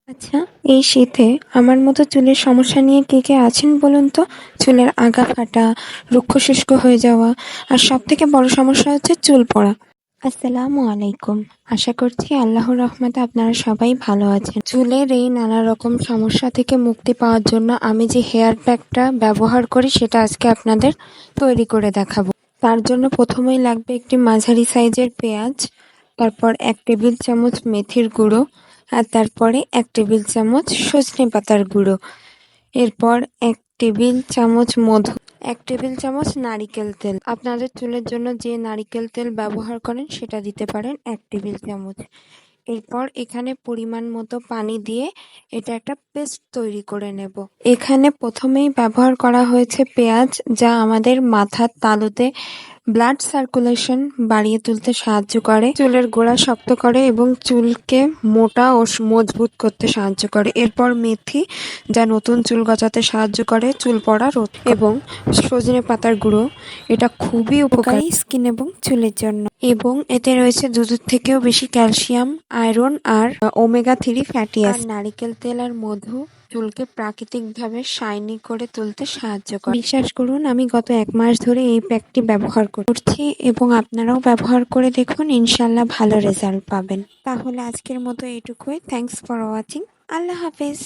আচ্ছা, এই শীতে আমার মতো চুলের সমস্যা নিয়ে কে আছেন বলুন তো? চুলের আগা ফাটা, রুক্ষ শুষ্ক হয়ে যাওয়া, আর সবথেকে বড় সমস্যা হচ্ছে চুল পড়া। আসসালামু আলাইকুম। আশা করছি আল্লাহর রহমতে আপনারা সবাই ভালো আছেন। চুলের এই নানা রকম সমস্যা থেকে মুক্তি পাওয়ার জন্য আমি যে হেয়ার প্যাকটা ব্যবহার করি সেটা আজকে আপনাদের তৈরি করে দেখাবো। তার জন্য প্রথমেই লাগবে একটি মাঝারি সাইজের পেঁয়াজ, তারপর 1 টেবিল চামচ মেথির গুঁড়ো, আর তারপরে 1 টেবিল চামচ সজনে পাতার গুঁড়ো, এরপর 1 টেবিল চামচ মধু, 1 টেবিল চামচ নারিকেল তেল। আপনাদের চুলের জন্য যে নারিকেল তেল ব্যবহার করেন সেটা দিতে পারেন 1 টেবিল চামচ। এরপর এখানে পরিমাণ মতো পানি দিয়ে এটা একটা পেস্ট তৈরি করে নেব। এখানে প্রথমেই ব্যবহার করা হয়েছে পেঁয়াজ, যা আমাদের মাথার তালুতে ব্লাড সার্কুলেশন বাড়িয়ে তুলতে সাহায্য করে, চুলের গোড়া শক্ত করে এবং চুলকে মোটা ও মজবুত করতে সাহায্য করে। এরপর মেথি, যা নতুন চুল গজাতে সাহায্য করে, চুল পড়া রোধ, এবং সজনে পাতার গুঁড়ো, এটা খুবই উপকারী স্কিন এবং চুলের জন্য, এবং এতে রয়েছে দুধের থেকেও বেশি ক্যালসিয়াম, আয়রন আর ওমেগা 3 ফ্যাটি অ্যাসিড। নারিকেল তেল আর মধু চুলকে প্রাকৃতিকভাবে শাইনি করে তুলতে সাহায্য করে। বিশ্বাস করুন, আমি গত 1 মাস ধরে এই প্যাকটি ব্যবহার করছি এবং আপনারাও ব্যবহার করে দেখুন, ইনশাল্লাহ ভালো রেজাল্ট পাবেন। তাহলে আজকের মতো এইটুকুই। Thanks for watching. আল্লাহ হাফেজ।